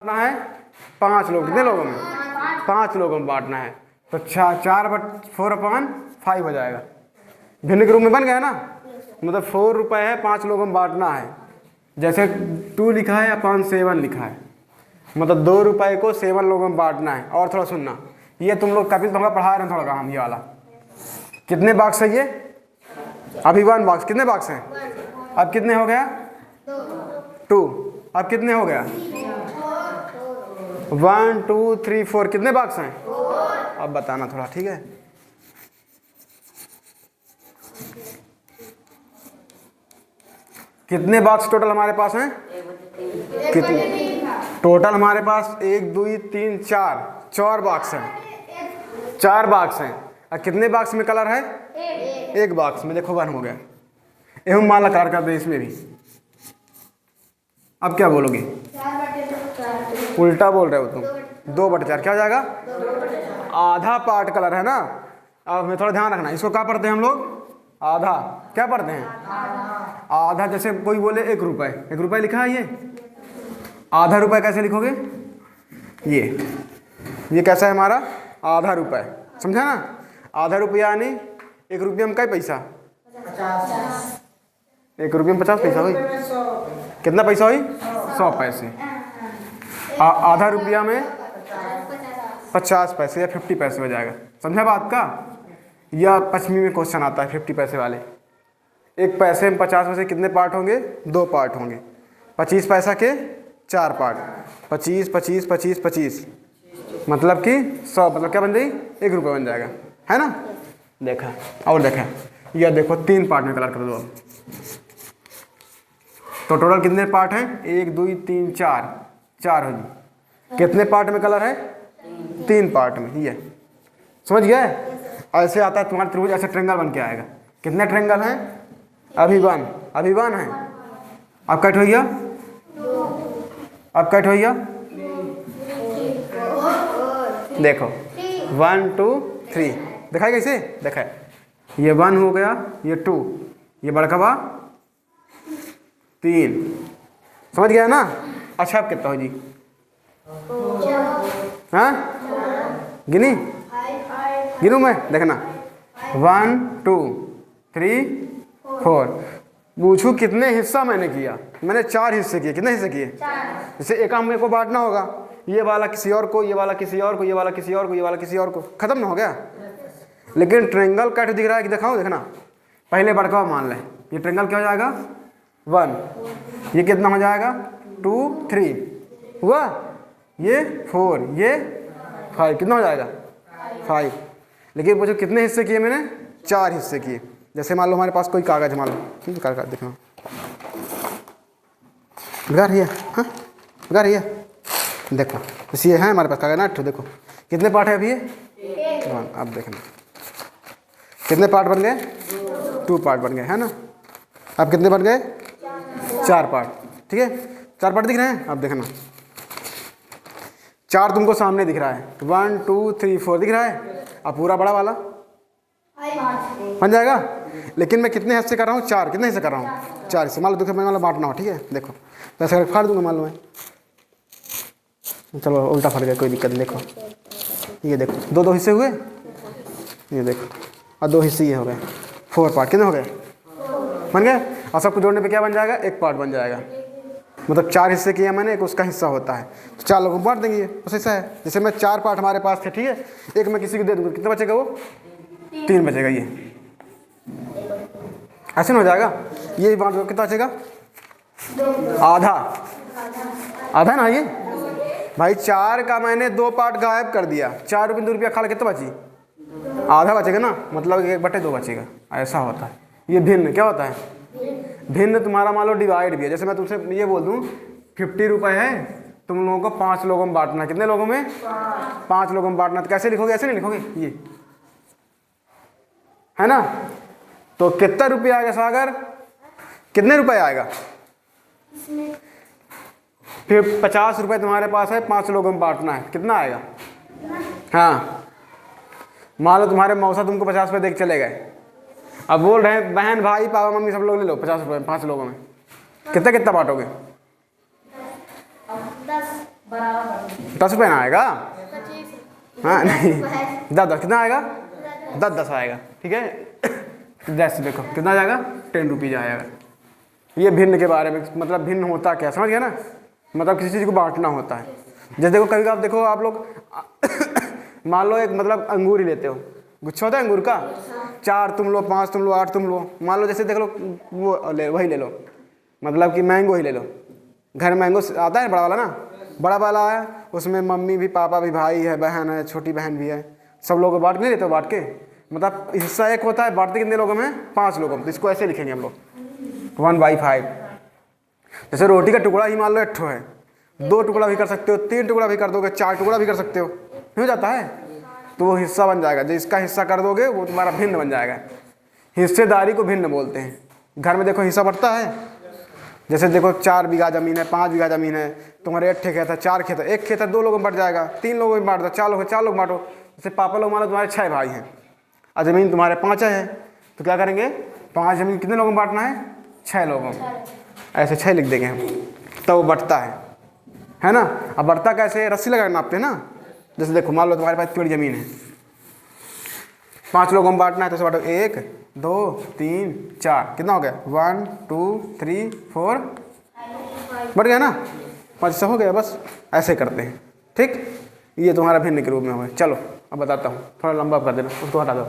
बांटना है 5 लोग, कितने लोगों में? 5 लोगों में बांटना है, तो 4/4/5 हो जाएगा। भिन्न के रूप में बन गया ना, मतलब 4 रुपये है, 5 लोगों में बांटना है। जैसे 2 लिखा है या 5 7 लिखा है, मतलब 2 रुपये को 7 लोगों में बांटना है। और थोड़ा सुनना, ये तुम लोग कभी थोड़ा पढ़ा रहे हैं थोड़ा काम, ये वाला कितने बॉक्स है ये? अभी 1 बॉक्स, कितने बॉक्स हैं? अब कितने हो गया? 2। अब कितने हो गया? 1 2 3 4, कितने बॉक्स हैं? अब बताना थोड़ा, ठीक है। कितने बॉक्स टोटल हमारे पास हैं? कितने टोटल हमारे पास? 1 2 3 4 बॉक्स हैं, 4 बॉक्स हैं। और कितने बॉक्स में कलर है? 1 बॉक्स में। देखो 1 हो गया। एवं माला कार कर दे इसमें भी। अब क्या बोलोगे? उल्टा बोल रहे हो तुम। 2/4 क्या हो जाएगा? आधा पार्ट कलर है ना। अब हमें थोड़ा ध्यान रखना, इसको क्या पढ़ते हैं हम लोग? आधा। क्या पढ़ते हैं? आधा। जैसे कोई बोले 1 रुपये, 1 रुपये लिखा है, ये आधा रुपये कैसे लिखोगे? ये कैसा है हमारा? आधा रुपये, समझा ना? आधा रुपया यानी 1 रुपये में क्या पैसा? 1 रुपये में 50 पैसा हुई। कितना पैसा हुई? 100 पैसे। आधा रुपया में 50 पैसे या 50 पैसे हो जाएगा। समझा बात का? या 5वीं में क्वेश्चन आता है 50 पैसे वाले। 1 पैसे में 50 पैसे कितने पार्ट होंगे? 2 पार्ट होंगे। 25 पैसा के 4 पार्ट, 25 25 25 25, मतलब कि 100, मतलब क्या बन जाएगी? 1 रुपये बन जाएगा, है ना? देखा और देखा, यह देखो 3 पार्ट में कलर कर दो। अब तो टोटल कितने पार्ट हैं? 1 2 3 4 हो जी। कितने पार्ट में कलर है? 3 पार्ट में। ये समझ गए? ऐसे आता है तुम्हारा त्रिभुज, ऐसे ट्रेंगल बन के आएगा। कितने ट्रेंगल हैं? अभी 1 है। अब कट हो गया, अब कट हो गया। देखो 1 2 3 दिखाई कैसे? देखा, ये 1 हो गया, ये 2, ये बड़का 3। समझ गया ना? अच्छा अब कितना हो जी? हाँ गिनी, गिनूँ मैं? देखना 1 2 3 4। पूछू कितने हिस्सा मैंने किया? मैंने 4 हिस्से किए। कितने हिस्से किए? जैसे एक हम को बांटना होगा, ये वाला किसी और को, ये वाला किसी और को, ये वाला किसी और को, ये वाला किसी और को, खत्म ना हो गया। लेकिन ट्रायंगल कट दिख रहा है कि दिखाऊं? देखना, पहले बड़का मान लें, ये ट्रायंगल क्या हो जाएगा? 1। ये कितना हो जाएगा? 2 3 हुआ, ये 4, ये 5, कितना हो जाएगा? 5। लेकिन पूछो कितने हिस्से किए मैंने? 4 हिस्से किए। जैसे मान लो हमारे पास कोई कागज, मान लो, ठीक है, कागज देखना, लगा रही है, हाँ लगा रही है, देखो इसी है हमारे पास कागज ना। देखो कितने पार्ट है अभी ये? 1। अब देखना कितने पार्ट बन गए? 2 पार्ट बन गए, है ना? अब कितने बन गए? 4 पार्ट, ठीक है। 4 पार्ट दिख रहे हैं? अब देखना 4 तुमको सामने दिख रहा है, 1 2 3 4 दिख रहा है। अब पूरा बड़ा वाला बन जाएगा। लेकिन मैं कितने हिस्से कर रहा हूँ? 4। कितने हिस्से कर रहा हूँ? 4 हिस्से। मान लो देखो मैं वाला बांटना हो, ठीक है। देखो वैसे करके फाड़ दूंगा, मान लो मैं, चलो उल्टा फट गया, कोई दिक्कत नहीं। देखो ये देखो 2 हिस्से हुए, ये देखो, और 2 हिस्से ये हो गए, 4 पार्ट। कितने हो गए? बन गए। और सबको जोड़ने पे क्या बन जाएगा? 1 पार्ट बन जाएगा। मतलब 4 हिस्से किया मैंने, एक उसका हिस्सा होता है, तो 4 लोगों को बांट देंगे, बस ऐसा है। जैसे मैं 4 पार्ट हमारे पास थे, ठीक है, एक मैं किसी को दे दूँगा, कितना बचेगा? वो 3 बचेगा। ये ऐसे ना हो जाएगा? ये बांट दो, कितना बचेगा? आधा। आधा ना ये भाई, 4 का मैंने 2 पार्ट गायब कर दिया, 4 रुपये 2 रुपया खा, कितना बची? आधा बचेगा ना, मतलब 1/2 बचेगा। ऐसा होता है। ये भिन्न क्या होता है? भिन्न तुम्हारा मान लो डिवाइड भी है। जैसे मैं तुमसे ये बोल दूं 50 रुपये है, तुम लोगों को 5 लोगों में बांटना। कितने लोगों में? 5 लोगों में बांटना। तो कैसे लिखोगे? ऐसे नहीं लिखोगे, ये है ना? तो कितना रुपया आएगा सागर? कितने रुपए आएगा? फिर 50 रुपये तुम्हारे पास है, 5 लोगों में बांटना है, कितना आएगा? हाँ मान लो तुम्हारे मौसा तुमको 50 रुपये दे के चले गए, अब बोल रहे हैं बहन भाई पापा मम्मी सब लोग ले लो 50 रुपये, 5 लोगों में कितना कितना बांटोगे? 10 रुपये ना आएगा। हाँ नहीं 10 कितना आएगा, 10 आएगा, ठीक है। 10 देखो कितना जाएगा, 10 रुपीज आएगा। ये भिन्न के बारे में, मतलब भिन्न होता क्या, समझ गया ना, मतलब किसी चीज़ को बांटना होता है। जैसे देखो कभी आप देखो आप लोग मान लो एक मतलब अंगूर ही लेते हो, गुच्छा होता है अंगूर का, 4 तुम लो, 5 तुम लो, 8 तुम लो, मान लो जैसे देख लो वो वही ले लो, मतलब कि मैंगो ही ले लो। घर में मैंगो आता है बड़ा वाला ना, बड़ा वाला है, उसमें मम्मी भी, पापा भी, भाई है, बहन है, छोटी बहन भी है, सब लोग बांट नहीं लेते हो, बांट के मतलब हिस्सा एक होता है, बांटते कितने लोगों में, 5 लोगों में। तो इसको ऐसे लिखेंगे हम लोग 1/5। जैसे रोटी का टुकड़ा ही मान लो 1 है, 2 टुकड़ा भी कर सकते हो, 3 टुकड़ा भी कर दोगे, 4 टुकड़ा भी कर सकते हो, नहीं हो जाता है, तो वो हिस्सा बन जाएगा। जो इसका हिस्सा कर दोगे वो तुम्हारा भिन्न बन जाएगा। हिस्सेदारी को भिन्न बोलते हैं। घर में देखो हिस्सा बढ़ता है, जैसे देखो 4 बीघा ज़मीन है, 5 बीघा ज़मीन है, तुम्हारे 8 खेत है, 4 खेत है, 1 खेत है 2 लोगों में बढ़ जाएगा, 3 लोगों में बांट दो, 4 लोग है 4 लोग बांटो। जैसे पापा लोग मान लो तुम्हारे 6 भाई हैं और ज़मीन तुम्हारे 5 है, तो क्या करेंगे, 5 ज़मीन कितने लोगों में बांटना है, 6 लोगों में, ऐसे 6 लिख देंगे हम, तब वो बढ़ता है ना। अब बढ़ता कैसे, रस्सी लगा नापते हैं ना। जैसे देखो मान लो तुम्हारे पास थोड़ी ज़मीन है, 5 लोगों में बांटना है, तो से बांटो 1 2 3 4, कितना हो गया, 1 2 3 4, बढ़ गया ना, 5 हो गया। बस ऐसे करते हैं, ठीक। ये तुम्हारा भिन्न के रूप में हो गया। चलो अब बताता हूँ, थोड़ा लंबा कर देना, उसको हटा दो।